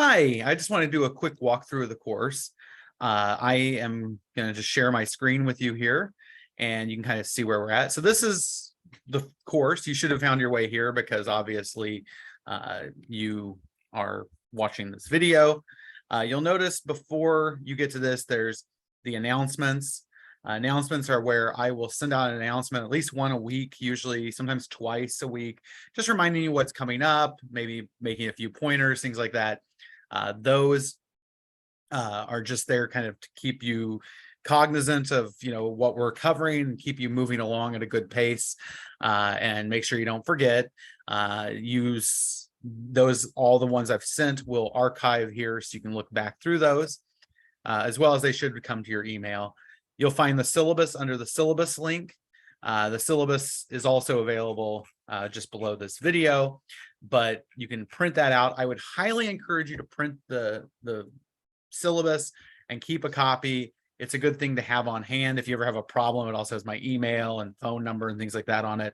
Hi, I just want to do a quick walkthrough of the course. I am going to just share my screen with you here, and you can kind of see where we're at. So this is the course. You should have found your way here because obviously you are watching this video. You'll notice before you get to this, there's the announcements. Announcements are where I will send out an announcement at least one a week, usually sometimes twice a week, just reminding you what's coming up, maybe making a few pointers, things like that. Those are just there kind of to keep you cognizant of what we're covering and keep you moving along at a good pace, and make sure you don't forget. Use those, all the ones I've sent will archive here so you can look back through those, as well as they should come to your email. You'll find the syllabus under the syllabus link. The syllabus is also available just below this video, but you can print that out. I would highly encourage you to print the syllabus and keep a copy. It's a good thing to have on hand. If you ever have a problem, it also has my email and phone number and things like that on it.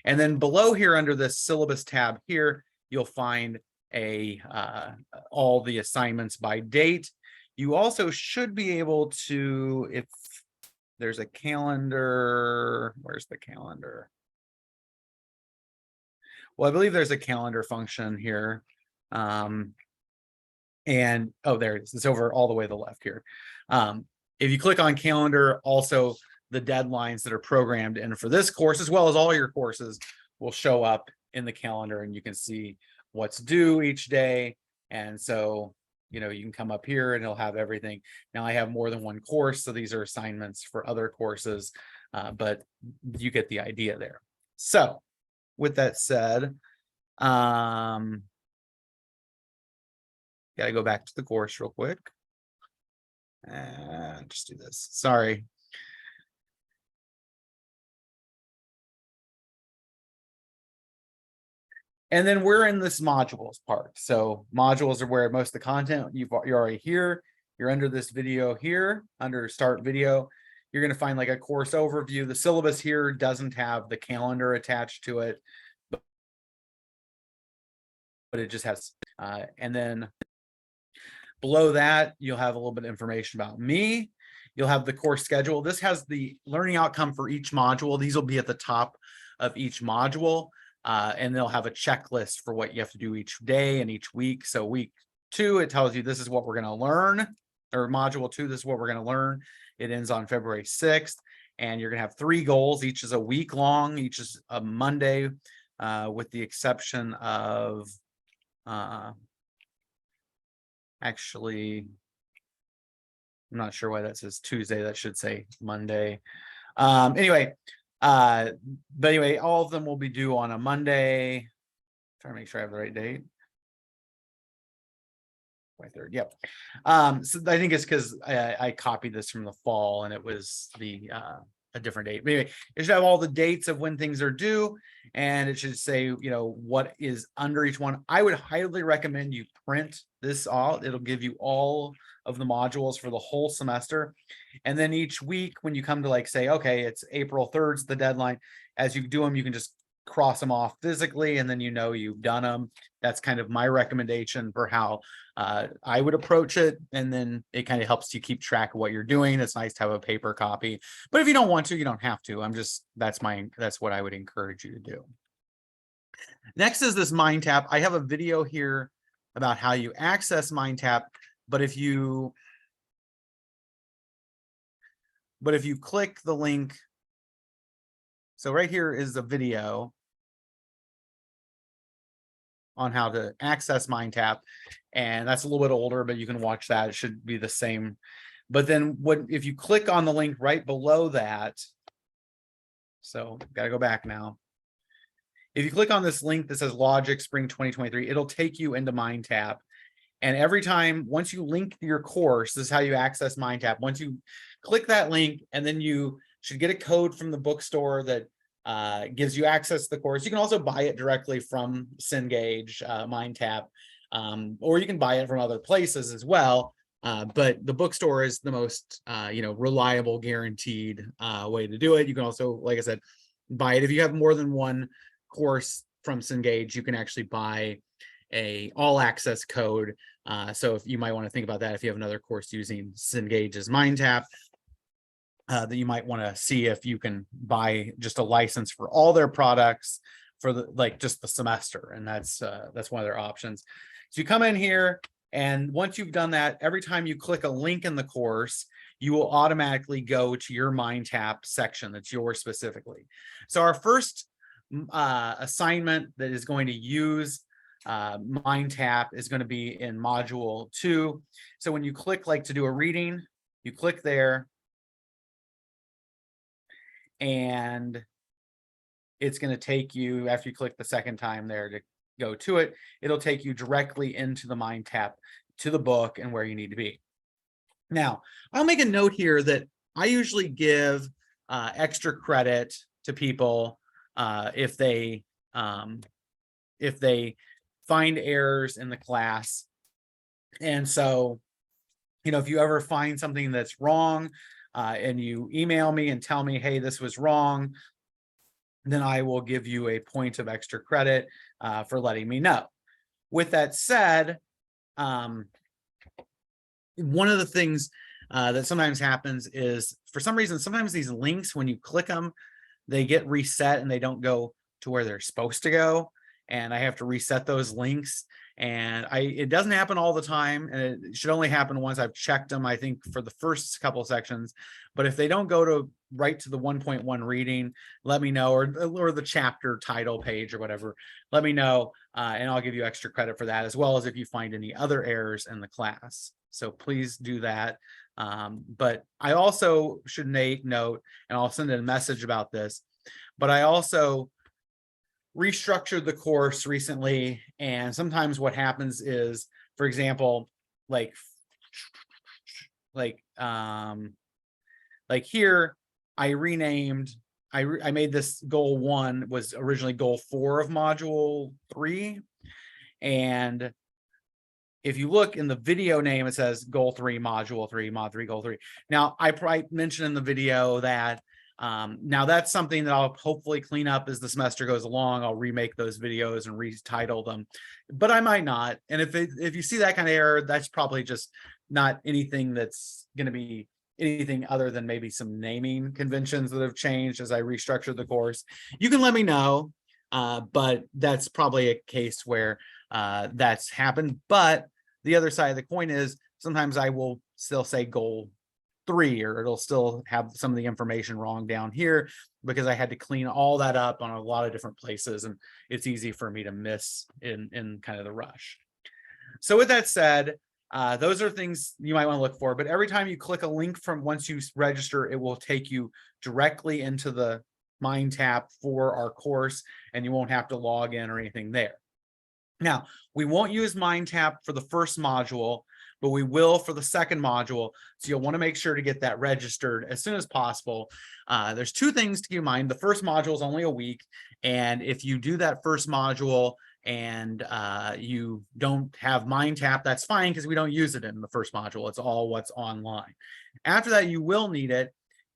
And then below here under this syllabus tab here, you'll find all the assignments by date. You also should be able to, if there's a calendar, where's the calendar? Well, I believe there's a calendar function here. And oh, there it is. It's over all the way to the left here. If you click on calendar, also the deadlines that are programmed in for this course, as well as all your courses, will show up in the calendar, and you can see what's due each day. And so, you can come up here and it'll have everything. Now I have more than one course, so these are assignments for other courses, but you get the idea there. So with that said, got to go back to the course real quick and just do this. Sorry. And then we're in this modules part. So modules are where most of the content you're already here. You're under this video here, under start video. You're going to find like a course overview. The syllabus here doesn't have the calendar attached to it, but it just has, and then below that, you'll have a little bit of information about me. You'll have the course schedule. This has the learning outcome for each module. These will be at the top of each module. And they'll have a checklist for what you have to do each day and each week. So week 2, it tells you this is what we're going to learn, or module 2, this is what we're going to learn. It ends on February 6th, and you're going to have 3 goals. Each is a week long. Each is a Monday, with the exception of, actually, I'm not sure why that says Tuesday. That should say Monday. Anyway, but anyway, all of them will be due on a Monday. Trying to make sure I have the right date. 23rd. Yep. So I think it's because I copied this from the fall and it was a different date. But anyway, it should have all the dates of when things are due, and it should say, what is under each one. I would highly recommend you print this out. It'll give you all of the modules for the whole semester. And then each week, when you come to like say, okay, it's April 3rd is the deadline, as you do them, you can just cross them off physically, and then you've done them. That's kind of my recommendation for how I would approach it, and then it kind of helps you keep track of what you're doing. It's nice to have a paper copy, but if you don't want to, you don't have to. That's what I would encourage you to do. Next is this MindTap. I have a video here about how you access MindTap, but if you click the link, so right here is the video on how to access MindTap, and that's a little bit older, but you can watch that. It should be the same. But then if you click on the link right below that, so got to go back now. If you click on this link that says Logic Spring 2023, it'll take you into MindTap. And every time, once you link your course, this is how you access MindTap. Once you click that link, and then you should get a code from the bookstore that gives you access to the course. You can also buy it directly from Cengage, MindTap, or you can buy it from other places as well. But the bookstore is the most, reliable, guaranteed way to do it. You can also, like I said, buy it. If you have more than one course from Cengage, you can actually buy a all access code. So if you might want to think about that, if you have another course using Cengage's MindTap, that you might want to see if you can buy just a license for all their products for just the semester, and that's one of their options. So you come in here, and once you've done that, every time you click a link in the course, you will automatically go to your MindTap section that's yours specifically. So our first assignment that is going to use MindTap is going to be in module 2. So when you click to do a reading, you click there, and it's going to take you, after you click the second time there to go to it, it'll take you directly into the MindTap, to the book and where you need to be. Now, I'll make a note here that I usually give extra credit to people if they find errors in the class. And so, if you ever find something that's wrong, and you email me and tell me, hey, this was wrong, then I will give you a point of extra credit for letting me know. With that said, one of the things that sometimes happens is, for some reason, sometimes these links, when you click them, they get reset and they don't go to where they're supposed to go. And I have to reset those links. And it doesn't happen all the time, and it should only happen once I've checked them, I think, for the first couple of sections. But if they don't go right to the 1.1 reading, let me know, or the chapter title page or whatever, let me know, and I'll give you extra credit for that, as well as if you find any other errors in the class. So please do that. But I also should note, and I'll send a message about this, but I also restructured the course recently, and sometimes what happens is, for example, here I renamed, I made this goal 1 was originally goal 4 of module 3, and if you look in the video name, it says goal 3 module 3 mod 3 goal 3. Now I probably mentioned in the video that now that's something that I'll hopefully clean up as the semester goes along. I'll remake those videos and retitle them, but I might not. And if you see that kind of error, that's probably just not anything that's going to be anything other than maybe some naming conventions that have changed as I restructured the course. You can let me know, but that's probably a case where that's happened. But the other side of the coin is sometimes I will still say goal 3, or it'll still have some of the information wrong down here, because I had to clean all that up on a lot of different places, and it's easy for me to miss in kind of the rush. So with that said, those are things you might want to look for. But every time you click a link from once you register, it will take you directly into the MindTap for our course, and you won't have to log in or anything there. Now, we won't use MindTap for the first module, but we will for the second module. So you'll want to make sure to get that registered as soon as possible. There's 2 things to keep in mind. The first module is only a week. And if you do that first module and you don't have MindTap, that's fine, because we don't use it in the first module. It's all what's online. After that, you will need it.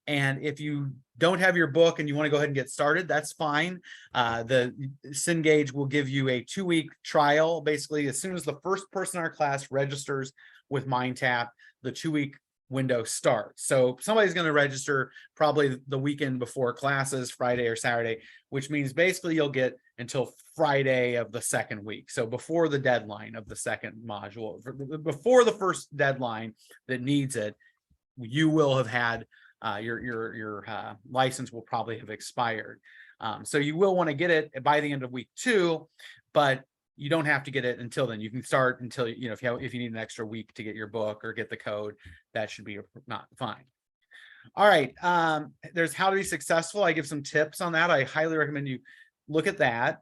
And if you don't have your book and you want to go ahead and get started, that's fine. The Cengage will give you a 2-week trial. Basically, as soon as the first person in our class registers with MindTap, the 2-week window starts. So somebody's going to register probably the weekend before classes, Friday or Saturday, which means basically you'll get until Friday of the second week. So before the deadline of the second module, before the first deadline that needs it, you will have had your license will probably have expired. So you will want to get it by the end of week 2, but you don't have to get it until then. You can start until, if you need an extra week to get your book or get the code, that should be not fine. All right. There's how to be successful. I give some tips on that. I highly recommend you look at that.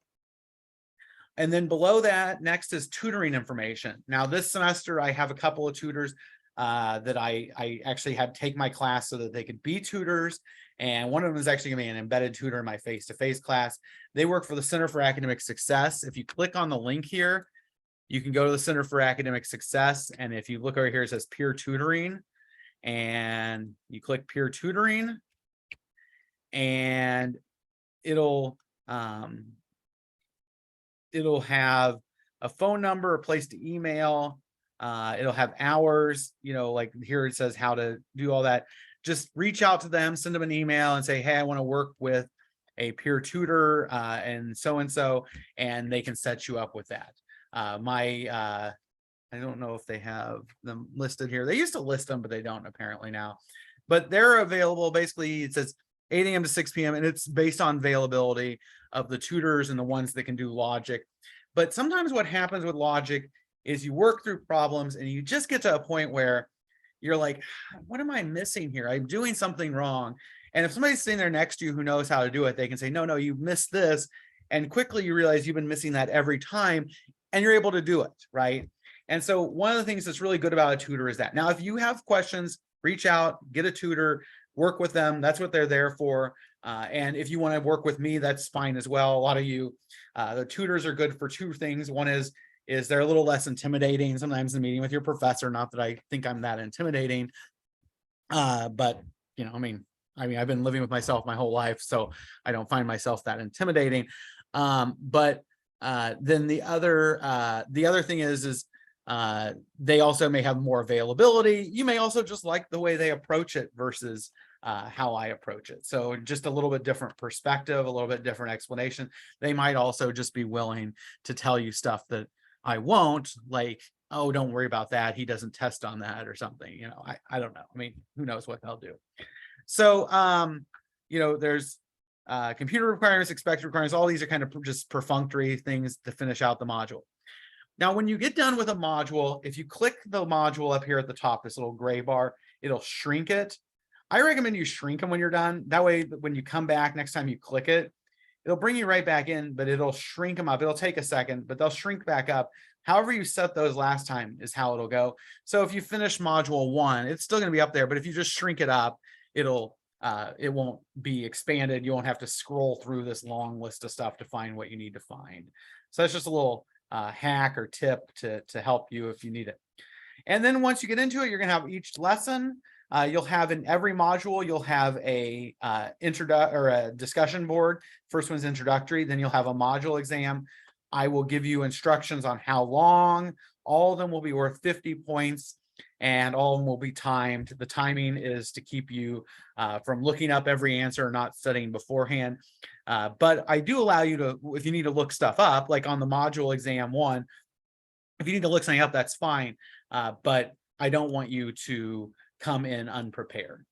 And then below that, next is tutoring information. Now this semester, I have a couple of tutors that I actually had take my class so that they could be tutors. And one of them is actually going to be an embedded tutor in my face-to-face class. They work for the Center for Academic Success. If you click on the link here, you can go to the Center for Academic Success. And if you look over here, it says peer tutoring, and you click peer tutoring, and it'll have a phone number, a place to email. It'll have hours, like here it says how to do all that. Just reach out to them, send them an email and say, hey, I want to work with a peer tutor and so, and they can set you up with that. I don't know if they have them listed here. They used to list them, but they don't apparently now. But they're available. Basically, it says 8 a.m. to 6 p.m. and it's based on availability of the tutors and the ones that can do logic. But sometimes what happens with logic is you work through problems and you just get to a point where you're like, what am I missing here? I'm doing something wrong. And if somebody's sitting there next to you who knows how to do it, they can say, no, you missed this. And quickly you realize you've been missing that every time and you're able to do it, right? And so one of the things that's really good about a tutor is that. Now, if you have questions, reach out, get a tutor, work with them. That's what they're there for. And if you want to work with me, that's fine as well. A lot of you, the tutors are good for two things. One is they're a little less intimidating sometimes in meeting with your professor. Not that I think I'm that intimidating, but I've been living with myself my whole life, so I don't find myself that intimidating. But then the other thing is they also may have more availability. You may also just like the way they approach it versus how I approach it. So just a little bit different perspective, a little bit different explanation. They might also just be willing to tell you stuff that I won't, like, oh, don't worry about that. He doesn't test on that or something. I don't know. I mean, who knows what they'll do. So, there's computer requirements, expected requirements. All these are kind of just perfunctory things to finish out the module. Now, when you get done with a module, if you click the module up here at the top, this little gray bar, it'll shrink it. I recommend you shrink them when you're done. That way, when you come back next time you click it, it'll bring you right back in, but it'll shrink them up. It'll take a second, but they'll shrink back up. However you set those last time is how it'll go. So if you finish module 1, it's still going to be up there, but if you just shrink it up, it won't be expanded. You won't have to scroll through this long list of stuff to find what you need to find. So that's just a little hack or tip to help you if you need it. And then once you get into it, you're going to have each lesson. You'll have in every module, you'll have a discussion board. First one's introductory, then you'll have a module exam. I will give you instructions on how long. All of them will be worth 50 points and all of them will be timed. The timing is to keep you from looking up every answer or not studying beforehand. But I do allow you to, if you need to look stuff up, like on the module exam 1, if you need to look something up, that's fine. But I don't want you to come in unprepared.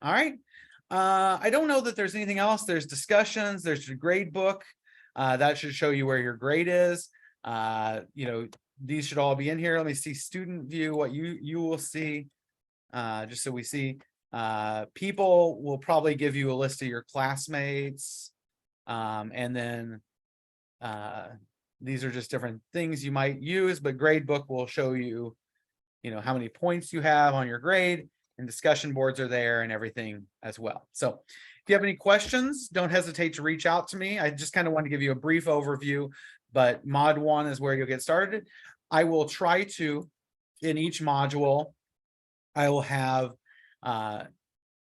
All right. I don't know that there's anything else. There's discussions. There's your grade book. That should show you where your grade is. These should all be in here. Let me see student view, what you will see, just so we see. People will probably give you a list of your classmates. And then these are just different things you might use, but gradebook will show you, how many points you have on your grade, and discussion boards are there and everything as well. So if you have any questions, don't hesitate to reach out to me. I just kind of want to give you a brief overview, but mod 1 is where you'll get started. I will try to, in each module, I will have a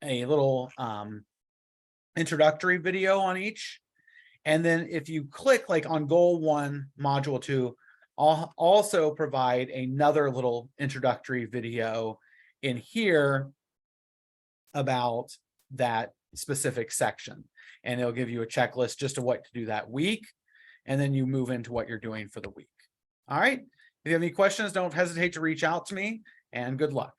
little introductory video on each. And then if you click like on goal 1, module 2, I'll also provide another little introductory video in here about that specific section. And it'll give you a checklist just of what to do that week. And then you move into what you're doing for the week. All right. If you have any questions, don't hesitate to reach out to me, and good luck.